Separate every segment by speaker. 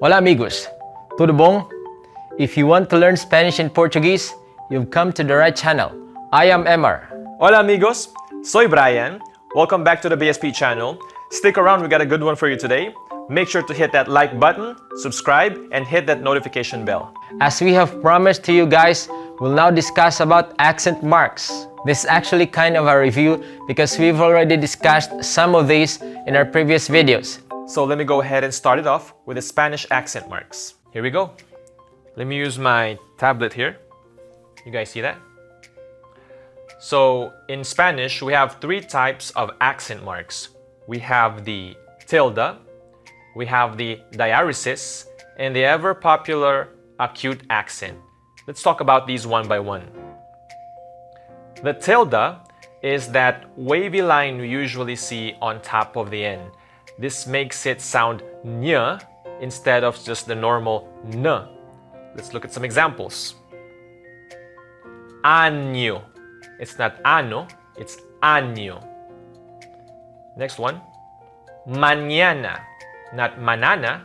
Speaker 1: Hola amigos, tudo bom? If you want to learn Spanish and Portuguese, you've come to the right channel. I am Emar.
Speaker 2: Hola amigos, soy Brian. Welcome back to the BSP channel. Stick around, we got a good one for you today. Make sure to hit that like button, subscribe, and hit that notification bell.
Speaker 1: As we have promised to you guys, we'll now discuss about accent marks. This is actually kind of a review because we've already discussed some of these in our previous videos.
Speaker 2: So let me go ahead and start it off with the Spanish accent marks. Here we go. Let me use my tablet here. You guys see that? So in Spanish, we have three types of accent marks. We have the tilde, we have the diaresis, and the ever popular acute accent. Let's talk about these one by one. The tilde is that wavy line we usually see on top of the N. This makes it sound ñ instead of just the normal n. Let's look at some examples. Año. It's not ano, it's año. Next one. Mañana. Not manana.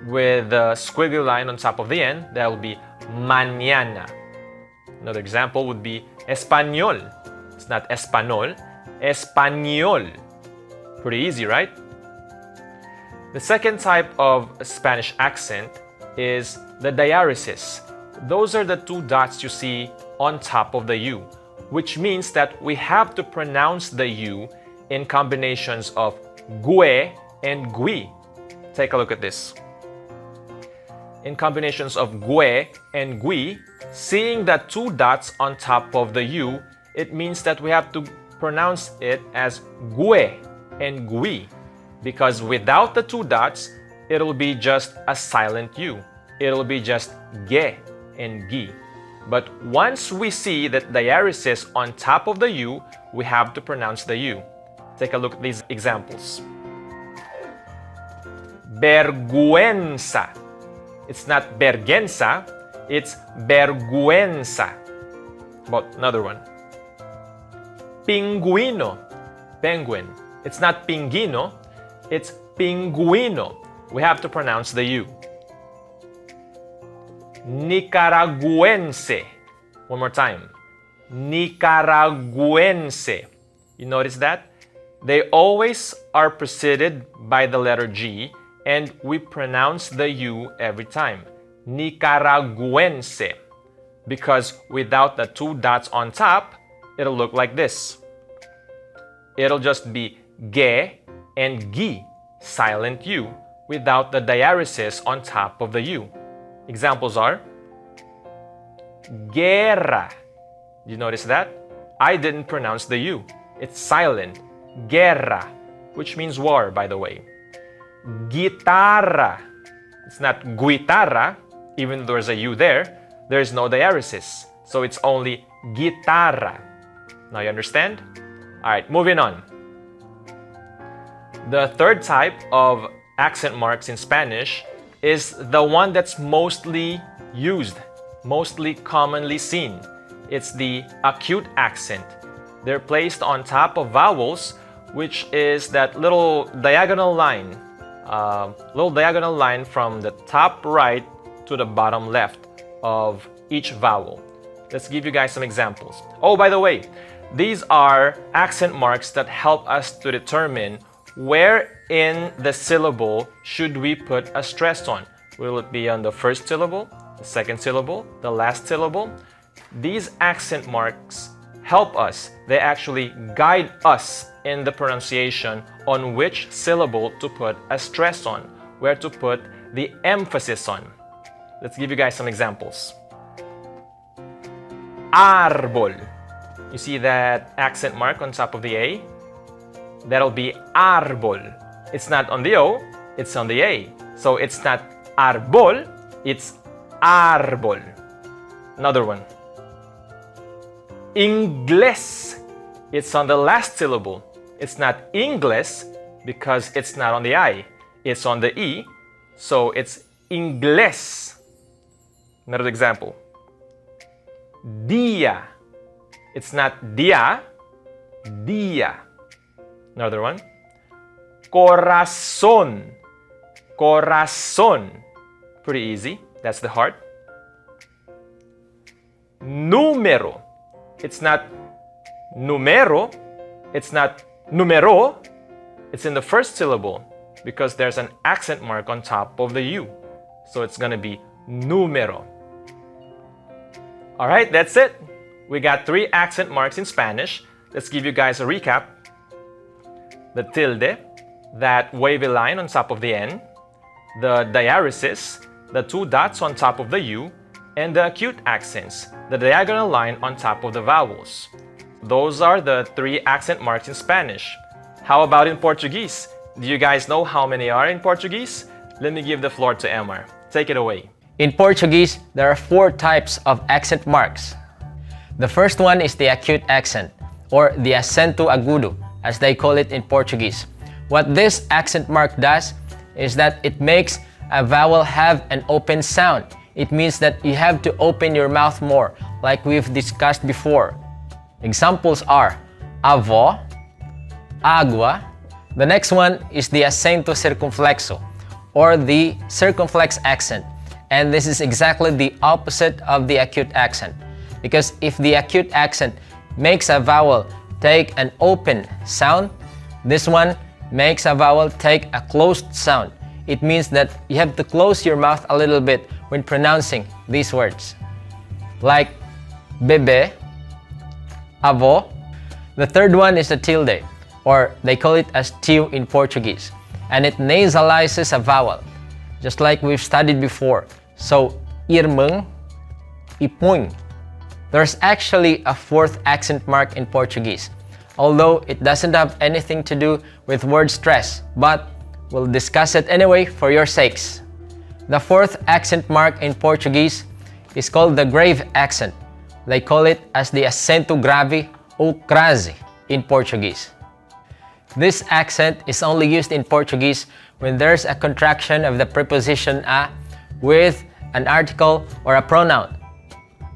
Speaker 2: With the squiggly line on top of the N, that will be mañana. Another example would be español. It's not español, español. Pretty easy, right? The second type of Spanish accent is the diaresis. Those are the two dots you see on top of the U, which means that we have to pronounce the U in combinations of gue and gui. Take a look at this. In combinations of gue and gui, seeing the two dots on top of the U, it means that we have to pronounce it as gue and gui, because without the two dots, it'll be just a silent U. It'll be just ge and gi. But once we see that diaresis on top of the U, we have to pronounce the U. Take a look at these examples. Vergüenza. It's not vergüenza, it's vergüenza. About another one. Pingüino. Penguin. It's not pinguino, it's pingüino. We have to pronounce the U. Nicaragüense. One more time. Nicaragüense. You notice that? They always are preceded by the letter G, and we pronounce the U every time. Nicaragüense. Because without the two dots on top, it'll look like this. It'll just be ge and gi, silent U, without the diaresis on top of the U. Examples are guerra. You notice that? I didn't pronounce the U. It's silent. Guerra, which means war, by the way. Guitarra. It's not guitarra, even though there's a U there. There's no diaresis. So it's only guitarra. Now you understand? All right, moving on. The third type of accent marks in Spanish is the one that's mostly used, mostly commonly seen. It's the acute accent. They're placed on top of vowels, which is that little diagonal line from the top right to the bottom left of each vowel. Let's give you guys some examples. Oh, by the way, these are accent marks that help us to determine where in the syllable should we put a stress on. Will it be on the first syllable, the second syllable, the last syllable? These accent marks help us. They actually guide us in the pronunciation on which syllable to put a stress on, where to put the emphasis on. Let's give you guys some examples. Árbol. You see that accent mark on top of the A? That'll be árbol. It's not on the O, it's on the A. So it's not árbol, it's árbol. Another one. Inglés. It's on the last syllable. It's not inglés because it's not on the I. It's on the E. So it's inglés. Another example. Día. It's not dia, día. Another one. Corazón. Corazón. Pretty easy. That's the heart. Número. It's not numero. It's not numero. It's in the first syllable because there's an accent mark on top of the U. So it's gonna be número. Alright, that's it. We got 3 accent marks in Spanish. Let's give you guys a recap. The tilde, that wavy line on top of the N, the diaresis, the 2 dots on top of the U, and the acute accents, the diagonal line on top of the vowels. Those are the 3 accent marks in Spanish. How about in Portuguese? Do you guys know how many are in Portuguese? Let me give the floor to Emar. Take it away.
Speaker 1: In Portuguese, there are 4 types of accent marks. The first one is the acute accent, or the acento agudo, as they call it in Portuguese. What this accent mark does is that it makes a vowel have an open sound. It means that you have to open your mouth more, like we've discussed before. Examples are avó, agua. The next one is the acento circunflexo, or the circumflex accent. And this is exactly the opposite of the acute accent. Because if the acute accent makes a vowel take an open sound, this one makes a vowel take a closed sound. It means that you have to close your mouth a little bit when pronouncing these words. Like bebé, avó. The third one is the tilde, or they call it as tio in Portuguese. And it nasalizes a vowel, just like we've studied before. So, irmão, ipun. There's actually a 4th accent mark in Portuguese, although it doesn't have anything to do with word stress, but we'll discuss it anyway for your sakes. The 4th accent mark in Portuguese is called the grave accent. They call it as the acento grave ou crase in Portuguese. This accent is only used in Portuguese when there's a contraction of the preposition a with an article or a pronoun.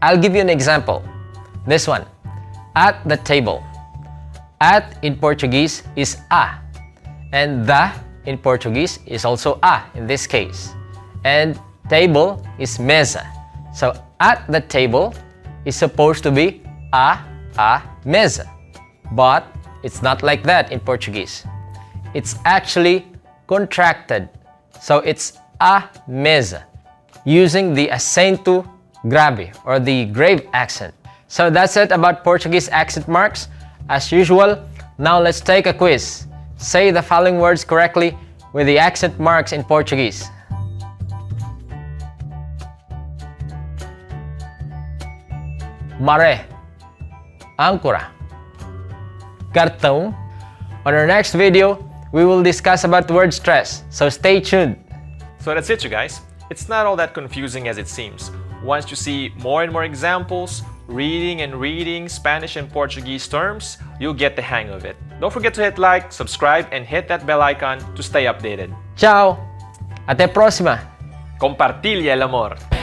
Speaker 1: I'll give you an example. This one, at the table. At in Portuguese is a, and the in Portuguese is also a in this case. And table is mesa. So at the table is supposed to be a mesa. But it's not like that in Portuguese. It's actually contracted. So it's a mesa, using the acento grave, or the grave accent. So that's it about Portuguese accent marks. As usual, now let's take a quiz. Say the following words correctly with the accent marks in Portuguese. Maré, âncora, cartão. On our next video, we will discuss about word stress, so stay tuned.
Speaker 2: So that's it, you guys. It's not all that confusing as it seems. Once you see more and more examples, reading Spanish and Portuguese terms, you'll get the hang of it. Don't forget to hit like, subscribe, and hit that bell icon to stay updated.
Speaker 1: Ciao! Até a próxima!
Speaker 2: Compartilha el amor!